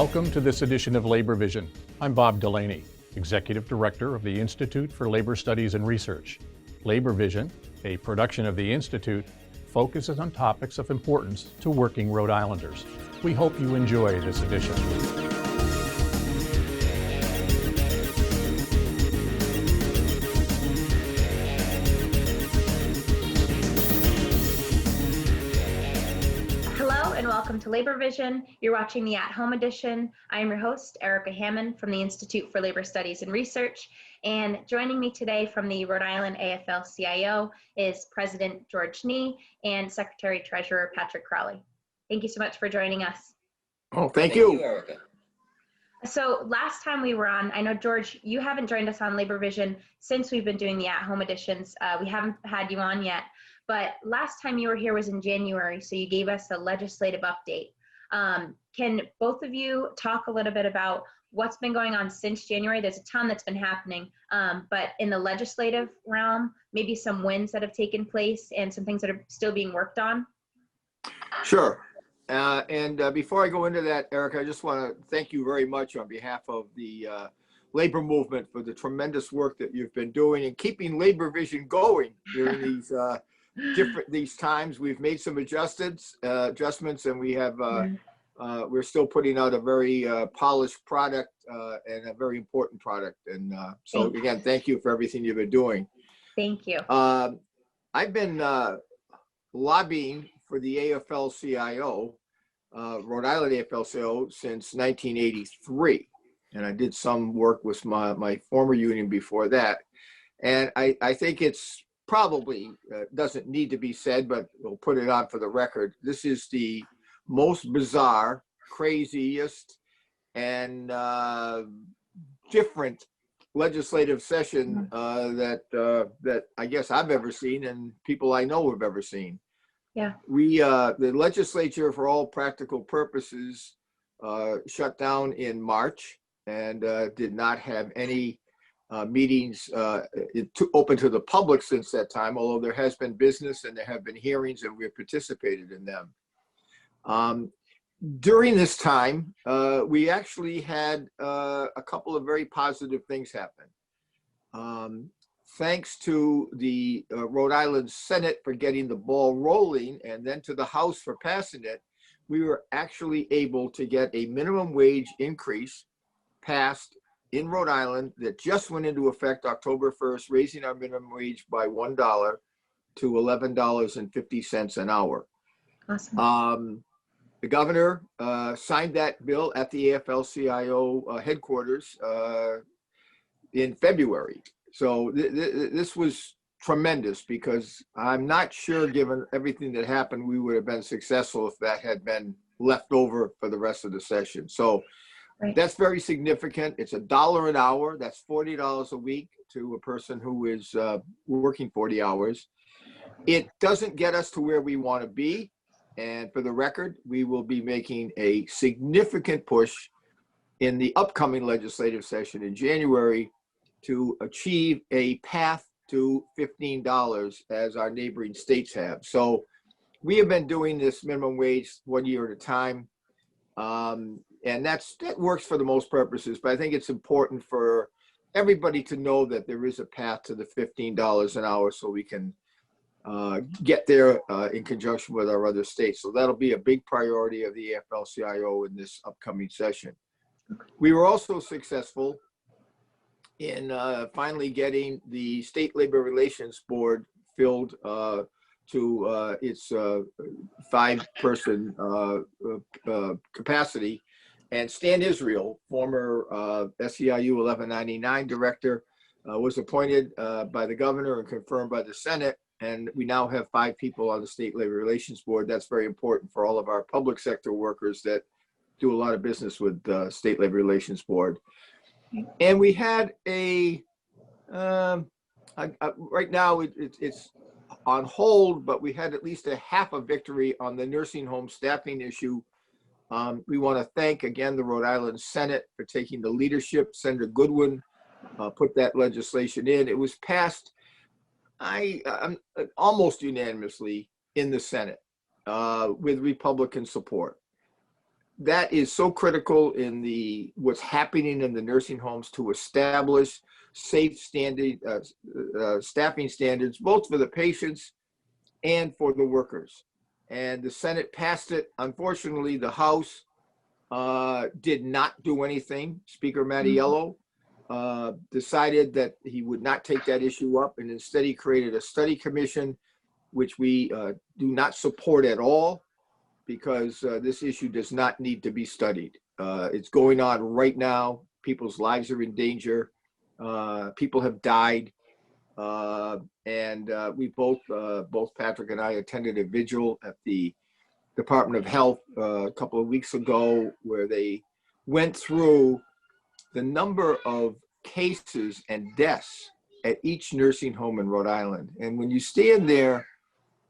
Welcome to this edition of Labor Vision. I'm Bob Delaney, Executive Director of the Institute for Labor Studies and Research. Labor Vision, a production of the Institute, focuses on topics of importance to working Rhode Islanders. We hope you enjoy this edition. Welcome to Labor Vision. You're watching the at-home edition. I am your host, Erica Hammond from the Institute for Labor Studies and Research. And joining me today from the Rhode Island AFL-CIO is President George Nee and Secretary Treasurer Patrick Crowley. Thank you so much for joining us. Oh, thank you, Erica. So last time we were on, I know, George, you haven't joined us on Labor Vision since we've been doing the at-home editions. We haven't had you on yet. But last time you were here was in January, so you gave us a legislative update. Can both of you talk a little bit about what's been going on since January? There's a ton that's been happening, but in the legislative realm, maybe some wins that have taken place and some things that are still being worked on? Sure. Before I go into that, Erica, I just want to thank you very much on behalf of the labor movement for the tremendous work that you've been doing and keeping Labor Vision going during these times. We've made some adjustments, and we have we're still putting out a very polished product and a very important product. And so again, thank you for everything you've been doing. Thank you. I've been lobbying for the AFL-CIO, Rhode Island AFL-CIO, since 1983, and I did some work with my former union before that. And I think it's probably doesn't need to be said, but we'll put it on for the record. This is the most bizarre, craziest, and different legislative session that I guess I've ever seen, and people I know have ever seen. Yeah. The legislature, for all practical purposes, shut down in March and did not have any meetings open to the public since that time, although there has been business and there have been hearings and we've participated in them. During this time, we actually had a couple of very positive things happen. Thanks to the Rhode Island Senate for getting the ball rolling and then to the House for passing it, we were actually able to get a minimum wage increase passed in Rhode Island that just went into effect October 1st, raising our minimum wage by $1 to $11.50 an hour. Awesome. The governor signed that bill at the AFL-CIO headquarters in February. So this was tremendous, because I'm not sure, given everything that happened, we would have been successful if that had been left over for the rest of the session. So that's very significant. It's $1 an hour. That's $40 a week to a person who is working 40 hours. It doesn't get us to where we want to be. And for the record, we will be making a significant push in the upcoming legislative session in January to achieve a path to $15 as our neighboring states have. So we have been doing this minimum wage 1 year at a time. And that works for the most purposes, but I think it's important for everybody to know that there is a path to the $15 an hour, so we can get there in conjunction with our other states. So that'll be a big priority of the AFL-CIO in this upcoming session. We were also successful in finally getting the State Labor Relations Board filled to its 5-person capacity. And Stan Israel, former SEIU 1199 director, was appointed by the governor and confirmed by the Senate. And we now have 5 people on the State Labor Relations Board. That's very important for all of our public sector workers that do a lot of business with the State Labor Relations Board. And we had right now it's on hold, but we had at least a half a victory on the nursing home staffing issue. We want to thank again the Rhode Island Senate for taking the leadership. Senator Goodwin put that legislation in. It was passed almost unanimously in the Senate with Republican support. that is so critical in what's happening in the nursing homes to establish safe staffing standards, both for the patients and for the workers. And the Senate passed it. Unfortunately, the House did not do anything. Speaker Mattiello decided that he would not take that issue up, and instead he created a study commission, which we do not support at all, because this issue does not need to be studied. It's going on right now. People's lives are in danger. People have died. And we both Patrick and I attended a vigil at the Department of Health a couple of weeks ago, where they went through the number of cases and deaths at each nursing home in Rhode Island. And when you stand there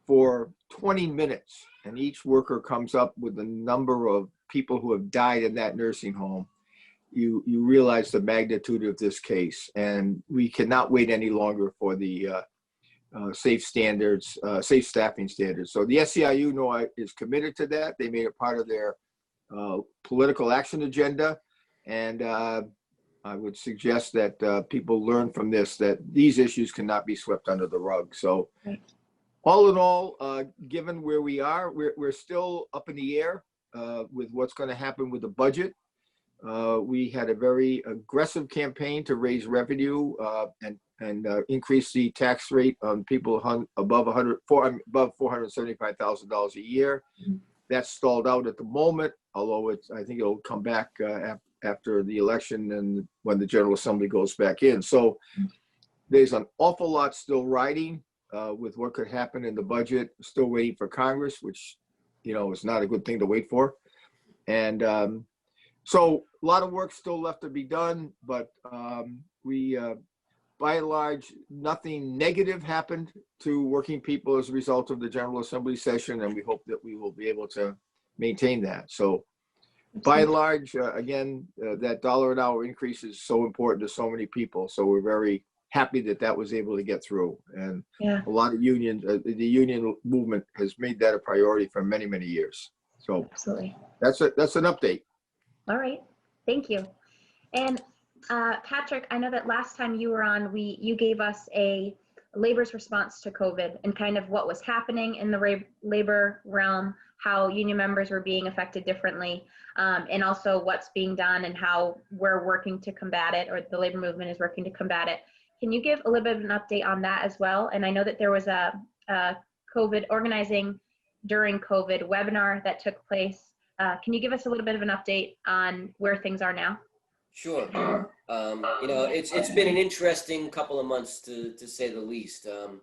for 20 minutes and each worker comes up with the number of people who have died in that nursing home, you realize the magnitude of this case. And we cannot wait any longer for the safe staffing standards. So the SEIU is committed to that. They made it part of their political action agenda. And I would suggest that people learn from this, that these issues cannot be swept under the rug. So all in all, given where we are, we're still up in the air with what's going to happen with the budget. We had a very aggressive campaign to raise revenue and increase the tax rate on people above $475,000 a year. That's stalled out at the moment, although I think it'll come back after the election and when the General Assembly goes back in. So there's an awful lot still riding with what could happen in the budget. Still waiting for Congress, which is not a good thing to wait for. And so a lot of work still left to be done, but we, by and large, nothing negative happened to working people as a result of the General Assembly session, and we hope that we will be able to maintain that. So by and large, again, that $1 an hour increase is so important to so many people. So we're very happy that that was able to get through. And a lot of unions, the union movement has made that a priority for many, many years. So absolutely, that's an update. All right, thank you. And Patrick, I know that last time you were on, you gave us a labor's response to COVID and kind of what was happening in the labor realm, how union members were being affected differently, and also what's being done and how we're working to combat it, or the labor movement is working to combat it. Can you give a little bit of an update on that as well? And I know that there was a COVID organizing during COVID webinar that took place. Can you give us a little bit of an update on where things are now? Sure. It's been an interesting couple of months to say the least. I'm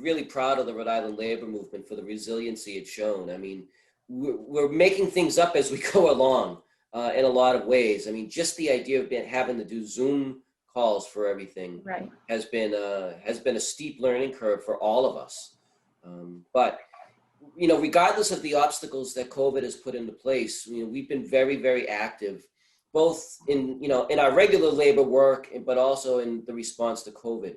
really proud of the Rhode Island labor movement for the resiliency it's shown. I mean, we're making things up as we go along in a lot of ways. I mean, just the idea of having to do Zoom calls for everything has been a steep learning curve for all of us. But regardless of the obstacles that COVID has put into place, we've been very, very active, both in our regular labor work, but also in the response to COVID.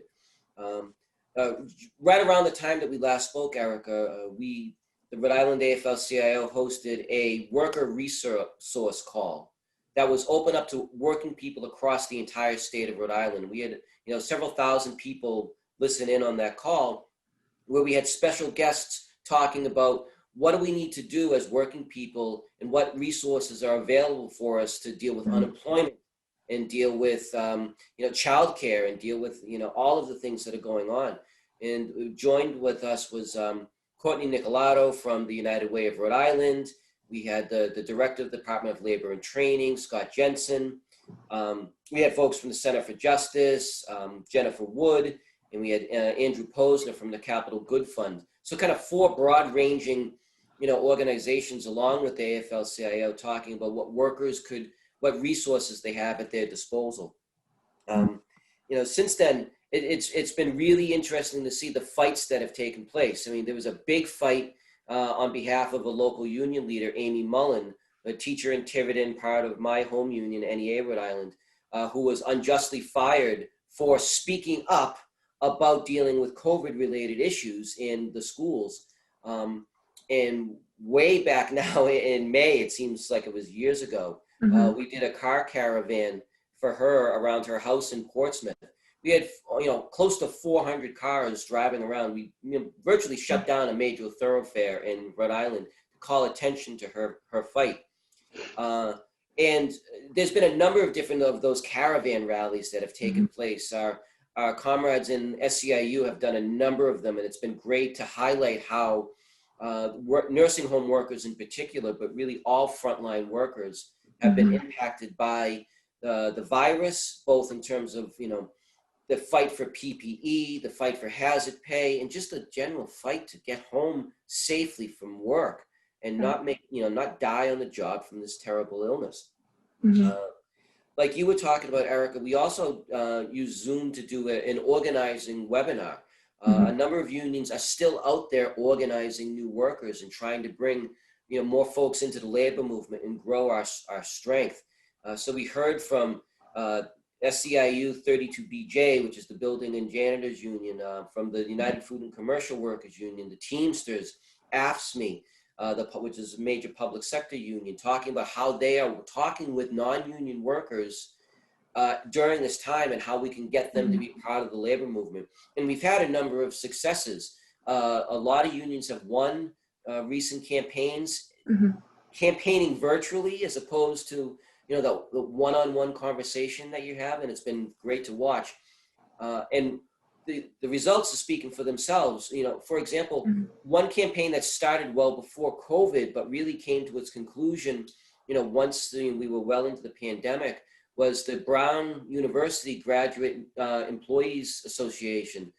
Right around the time that we last spoke, Erica, the Rhode Island AFL-CIO hosted a worker resource call that was open up to working people across the entire state of Rhode Island. We had several thousand people listen in on that call, where we had special guests talking about what do we need to do as working people and what resources are available for us to deal with unemployment and deal with childcare and deal with all of the things that are going on. And joined with us was Courtney Nicolato from the United Way of Rhode Island. We had the director of the Department of Labor and Training, Scott Jensen. We had folks from the Center for Justice, Jennifer Wood, and we had Andrew Posner from the Capital Good Fund. So kind of four broad-ranging, organizations along with the AFL-CIO talking about what resources they have at their disposal. Since then, it's been really interesting to see the fights that have taken place. I mean, there was a big fight on behalf of a local union leader, Amy Mullen, a teacher in Tiverton, part of my home union, NEA Rhode Island, who was unjustly fired for speaking up about dealing with COVID-related issues in the schools. And way back now in May, it seems like it was years ago, we did a car caravan for her around her house in Portsmouth. We had, close to 400 cars driving around. We virtually shut down a major thoroughfare in Rhode Island to call attention to her fight. And there's been a number of different of those caravan rallies that have taken place. Our comrades in SCIU have done a number of them, and it's been great to highlight how nursing home workers in particular, but really all frontline workers have been impacted by the virus, both in terms of, the fight for PPE, the fight for hazard pay, and just a general fight to get home safely from work and not die on the job from this terrible illness. Like you were talking about, Erica, we also use Zoom to do an organizing webinar. A number of unions are still out there organizing new workers and trying to bring more folks into the labor movement and grow our strength. So we heard from SCIU 32BJ, which is the Building and Janitors Union, from the United Food and Commercial Workers Union, the Teamsters, AFSCME, which is a major public sector union, talking about how they are talking with non-union workers during this time and how we can get them to be part of the labor movement. And we've had a number of successes. A lot of unions have won recent campaigns, campaigning virtually as opposed to the one-on-one conversation that you have, and it's been great to watch. And the results are speaking for themselves. For example, one campaign that started well before COVID, but really came to its conclusion, once we were well into the pandemic, was the Brown University Graduate Employees Association.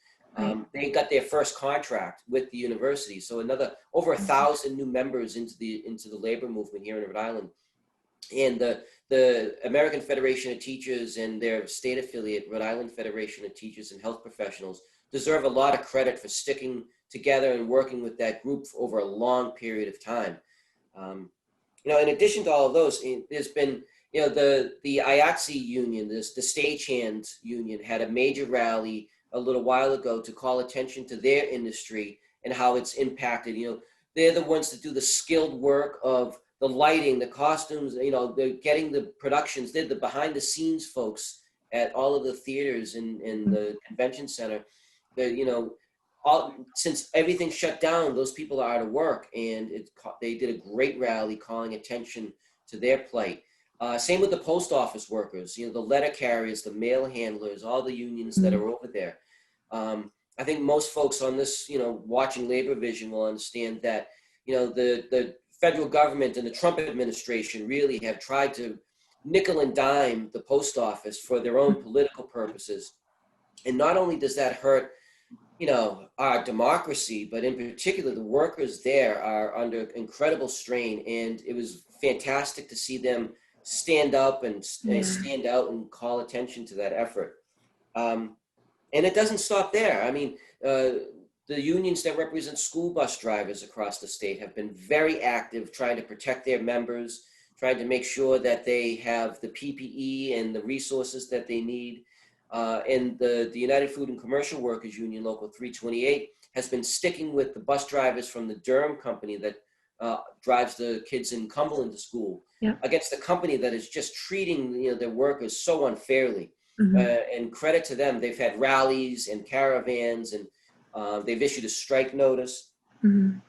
They got their first contract with the university, so over 1,000 new members into the labor movement here in Rhode Island. And the American Federation of Teachers and their state affiliate, Rhode Island Federation of Teachers and Health Professionals, deserve a lot of credit for sticking together and working with that group for over a long period of time. In addition to all of those, there's been, the IATSE union, the stagehands union, had a major rally a little while ago to call attention to their industry and how it's impacted. They're the ones that do the skilled work of the lighting, the costumes, they're getting the productions. They're the behind the scenes folks at all of the theaters in the convention center. Since everything shut down, those people are out of work, and they did a great rally calling attention to their plight. Same with the post office workers, the letter carriers, the mail handlers, all the unions that are over there. I think most folks on this, watching Labor Vision will understand that, the federal government and the Trump administration really have tried to nickel and dime the post office for their own political purposes. And not only does that hurt, our democracy, but in particular, the workers there are under incredible strain. And it was fantastic to see them stand up and stand out and call attention to that effort. And it doesn't stop there. I mean, the unions that represent school bus drivers across the state have been very active trying to protect their members, trying to make sure that they have the PPE and the resources that they need. And the United Food and Commercial Workers Union, Local 328, has been sticking with the bus drivers from the Durham company that drives the kids in Cumberland to school against the company that is just treating their workers so unfairly. And credit to them, they've had rallies and caravans, and they've issued a strike notice.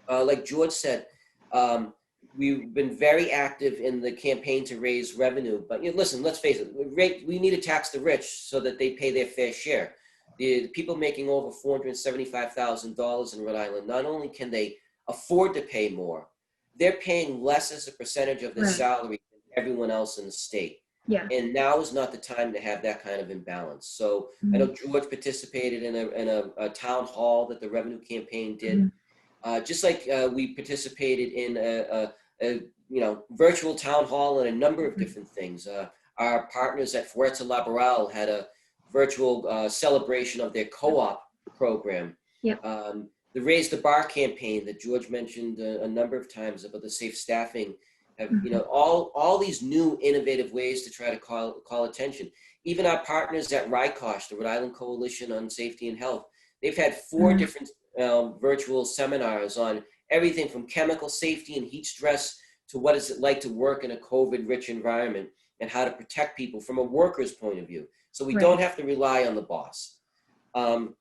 Like George said, we've been very active in the campaign to raise revenue. But listen, let's face it, we need to tax the rich so that they pay their fair share. The people making over $475,000 in Rhode Island, not only can they afford to pay more, they're paying less as a percentage of their salary than everyone else in the state. And now is not the time to have that kind of imbalance. So I know George participated in a town hall that the revenue campaign did. Just like we participated in a virtual town hall and a number of different things. Our partners at Fuerza Laboral had a virtual celebration of their co-op program. The Raise the Bar campaign that George mentioned a number of times about the safe staffing. Have, all these new innovative ways to try to call attention. Even our partners at RICOSH, the Rhode Island Coalition on Safety and Health, they've had 4 different virtual seminars on everything from chemical safety and heat stress to what is it like to work in a COVID-rich environment and how to protect people from a worker's point of view. So we don't have to rely on the boss. And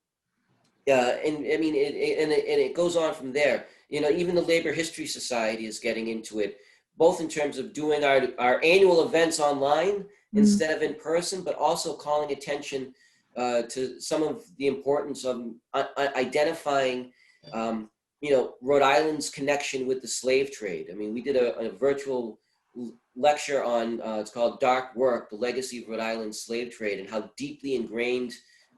I mean, it goes on from there. You know, even the Labor History Society is getting into it, both in terms of doing our annual events online instead of in person, but also calling attention to some of the importance of identifying, you know, Rhode Island's connection with the slave trade. I mean, we did a virtual lecture on, it's called Dark Work, the Legacy of Rhode Island's Slave Trade, and how deeply ingrained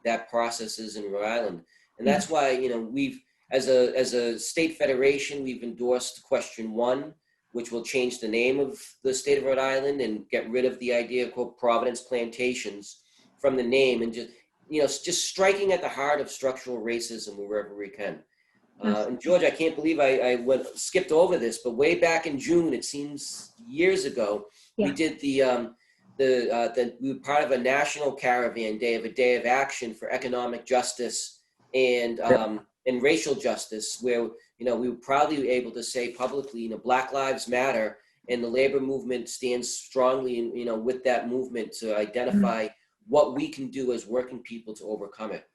that process is in Rhode Island. And that's why, you know, we've, as a state federation, we've endorsed Question 1, which will change the name of the state of Rhode Island and get rid of the idea of, quote, Providence Plantations from the name, and just, you know, just striking at the heart of structural racism wherever we can. And George, I can't believe I skipped over this, but way back in June, it seems years ago, we did we were part of a national caravan day of a day of action for economic justice and racial justice, where, you know, we were proudly able to say publicly, you know, Black Lives Matter, and the labor movement stands strongly, in, you know, with that movement to identify what we can do as working people to overcome it.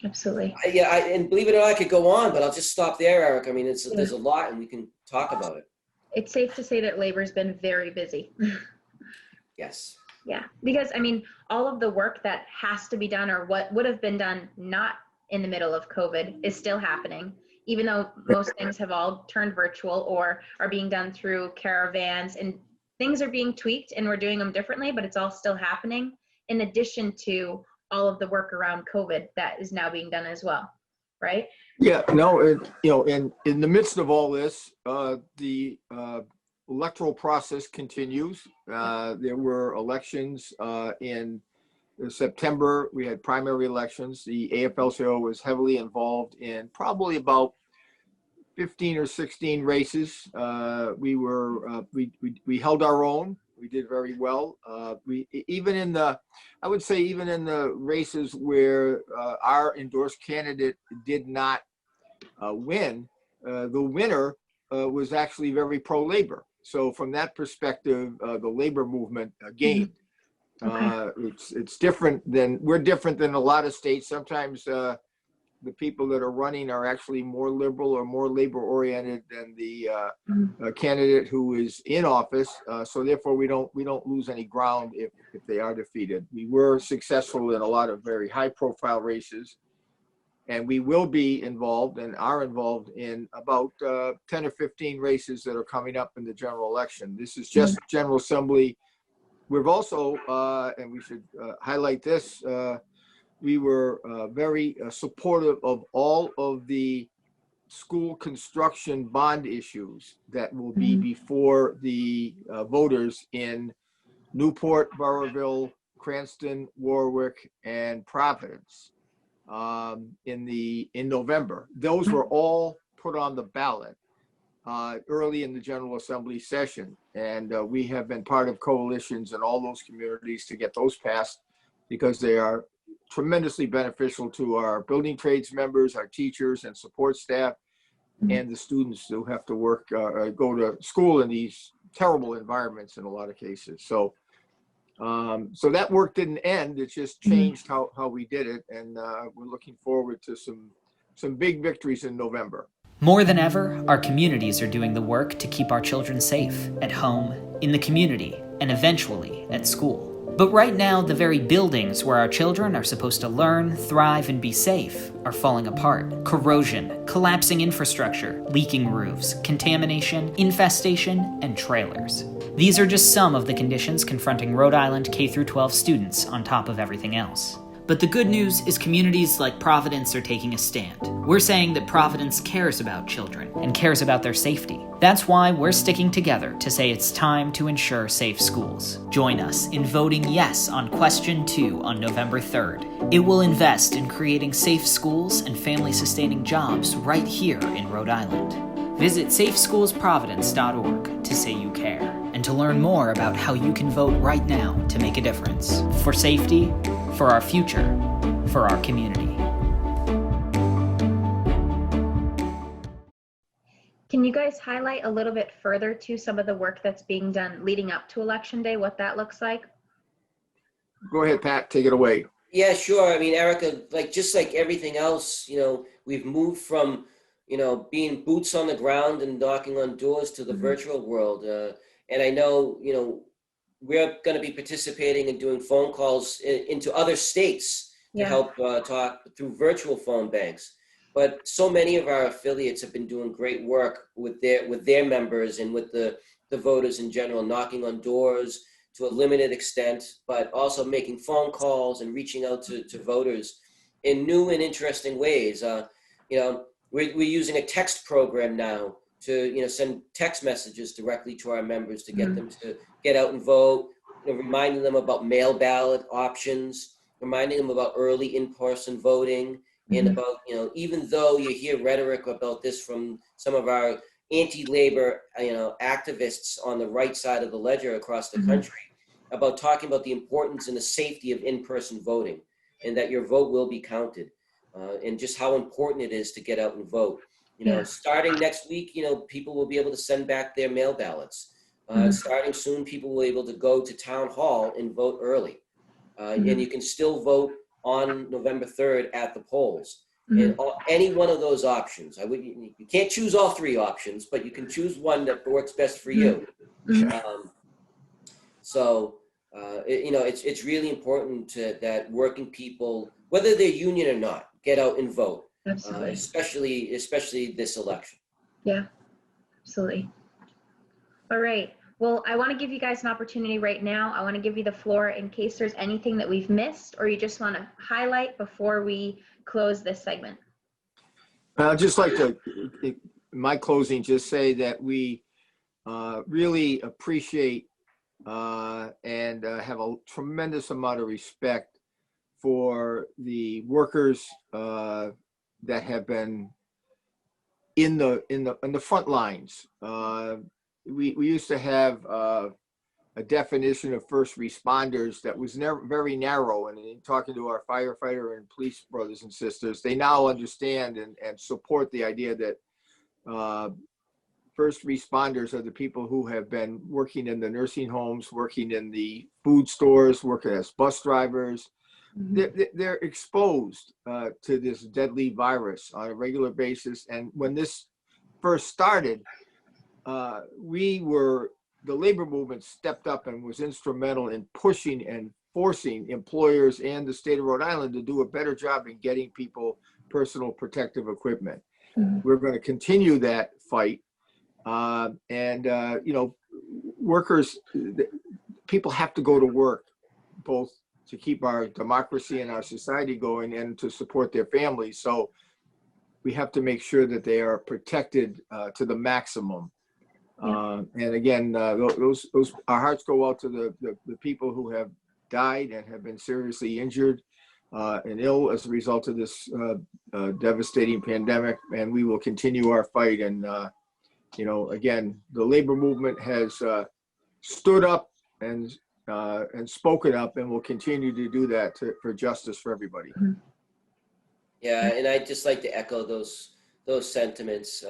Absolutely. And believe it or not, I could go on, but I'll just stop there, Eric. I mean, there's a lot, and we can talk about it. It's safe to say that labor's been very busy. Yes. Yeah, because I mean, all of the work that has to be done or what would have been done not in the middle of COVID is still happening, even though most things have all turned virtual or are being done through caravans, and things are being tweaked and we're doing them differently, but it's all still happening in addition to all of the work around COVID that is now being done as well, right? Yeah, no, you know, in the midst of all this, the electoral process continues. There were elections in September. We had primary elections. The AFL-CIO was heavily involved in probably about 15 or 16 races. We held our own. We did very well. I would say even in the races where our endorsed candidate did not win, the winner was actually very pro-labor. So from that perspective, the labor movement gained. It's different than, we're different than a lot of states. Sometimes the people that are running are actually more liberal or more labor oriented than the candidate who is in office. So therefore we don't lose any ground if they are defeated. We were successful in a lot of very high profile races, and we will be involved and are involved in about 10 or 15 races that are coming up in the general election. This is just General Assembly. We've also, and we should highlight this, we were very supportive of all of the school construction bond issues that will be before the voters in Newport, Burrillville, Cranston, Warwick, and Providence in November. Those were all put on the ballot early in the General Assembly session, and we have been part of coalitions in all those communities to get those passed, because they are tremendously beneficial to our building trades members, our teachers and support staff, and the students who have to work, go to school in these terrible environments in a lot of cases. So that work didn't end. It just changed how we did it. And we're looking forward to some big victories in November. More than ever, our communities are doing the work to keep our children safe at home, in the community, and eventually at school. But right now, the very buildings where our children are supposed to learn, thrive, and be safe are falling apart. Corrosion, collapsing infrastructure, leaking roofs, contamination, infestation, and trailers. These are just some of the conditions confronting Rhode Island K-12 students on top of everything else. But the good news is communities like Providence are taking a stand. We're saying that Providence cares about children and cares about their safety. That's why we're sticking together to say it's time to ensure safe schools. Join us in voting yes on Question 2 on November 3rd. It will invest in creating safe schools and family-sustaining jobs right here in Rhode Island. Visit safeschoolsprovidence.org to say you care and to learn more about how you can vote right now to make a difference. For safety, for our future, for our community. Can Can you guys highlight a little bit further to some of the work that's being done leading up to Election Day, what that looks like? Go ahead, Pat, take it away. Yeah, sure. I mean, Erica, just like everything else, we've moved from, being boots on the ground and knocking on doors to the virtual world. And I know, we're going to be participating and doing phone calls into other states to help talk through virtual phone banks. But so many of our affiliates have been doing great work with their members and with the voters in general, knocking on doors to a limited extent, but also making phone calls and reaching out to voters in new and interesting ways. We're using a text program now to send text messages directly to our members to get them to get out and vote, reminding them about mail ballot options, reminding them about early in-person voting, and about, even though you hear rhetoric about this from some of our anti-labor, activists on the right side of the ledger across the country, about talking about the importance and the safety of in-person voting, and that your vote will be counted, and just how important it is to get out and vote. Starting next week, people will be able to send back their mail ballots. Starting soon, people will be able to go to town hall and vote early, and you can still vote on November 3rd at the polls. And any one of those options, you can't choose all three options, but you can choose one that works best for you. It's really important that working people, whether they're union or not, get out and vote. Absolutely. Especially this election. Yeah, absolutely. All right. Well, I want to give you guys an opportunity right now. I want to give you the floor in case there's anything that we've missed or you just want to highlight before we close this segment. I'd just like to, in my closing, just say that we really appreciate and have a tremendous amount of respect for the workers that have been in the front lines. We used to have a definition of first responders that was very narrow, and in talking to our firefighter and police brothers and sisters, they now understand and support the idea that first responders are the people who have been working in the nursing homes, working in the food stores, working as bus drivers. They're exposed to this deadly virus on a regular basis. And when this first started, the labor movement stepped up and was instrumental in pushing and forcing employers and the state of Rhode Island to do a better job in getting people personal protective equipment. We're going to continue that fight. Workers, people have to go to work, both to keep our democracy and our society going and to support their families. So we have to make sure that they are protected to the maximum. And again, those our hearts go out to the people who have died and have been seriously injured and ill as a result of this devastating pandemic. And we will continue our fight. And again, the labor movement has stood up and spoken up, and will continue to do that for justice for everybody. Yeah, and I'd just like to echo those sentiments.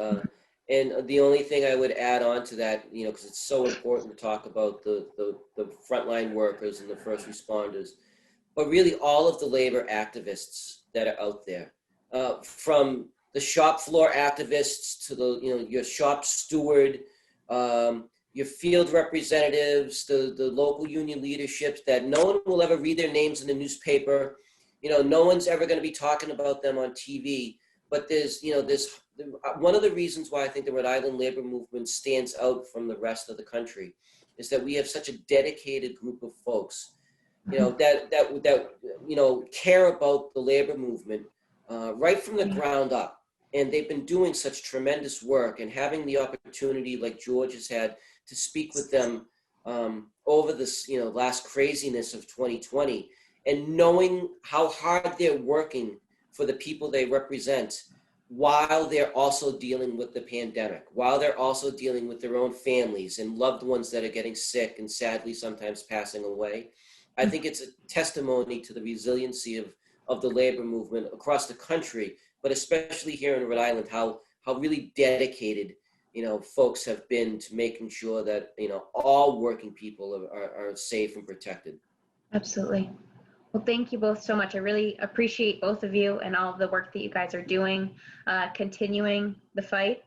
And the only thing I would add on to that, because it's so important to talk about the frontline workers and the first responders, but really all of the labor activists that are out there, from the shop floor activists to your shop steward, your field representatives, the local union leaderships that no one will ever read their names in the newspaper. No one's ever going to be talking about them on TV. But there's one of the reasons why I think the Rhode Island labor movement stands out from the rest of the country is that we have such a dedicated group of folks, that care about the labor movement right from the ground up. And they've been doing such tremendous work, and having the opportunity, like George has had, to speak with them over this, last craziness of 2020, and knowing how hard they're working for the people they represent, while they're also dealing with the pandemic, while they're also dealing with their own families and loved ones that are getting sick and sadly sometimes passing away. I think it's a testimony to the resiliency of the labor movement across the country, but especially here in Rhode Island, how really dedicated, folks have been to making sure that, all working people are safe and protected. Absolutely. Well, thank you both so much. I really appreciate both of you and all of the work that you guys are doing, continuing the fight.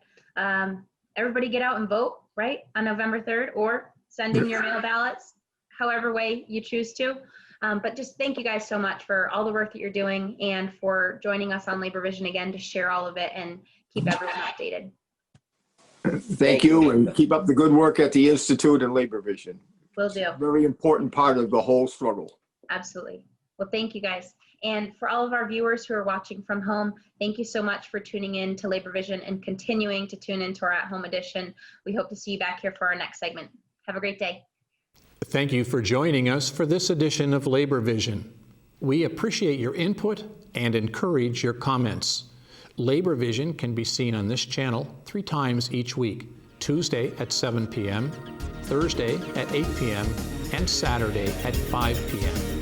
Everybody get out and vote, right, on November 3rd, or send in your mail ballots, however way you choose to. But just thank you guys so much for all the work that you're doing and for joining us on Labor Vision again to share all of it and keep everyone updated. Thank you, and keep up the good work at the Institute and Labor Vision. Will do. Very important part of the whole struggle. Absolutely. Well, thank you guys. And for all of our viewers who are watching from home, thank you so much for tuning in to Labor Vision and continuing to tune into our at-home edition. We hope to see you back here for our next segment. Have a great day. Thank you for joining us for this edition of Labor Vision. We appreciate your input and encourage your comments. Labor Vision can be seen on this channel 3 times each week: Tuesday at 7 p.m., Thursday at 8 p.m., and Saturday at 5 p.m.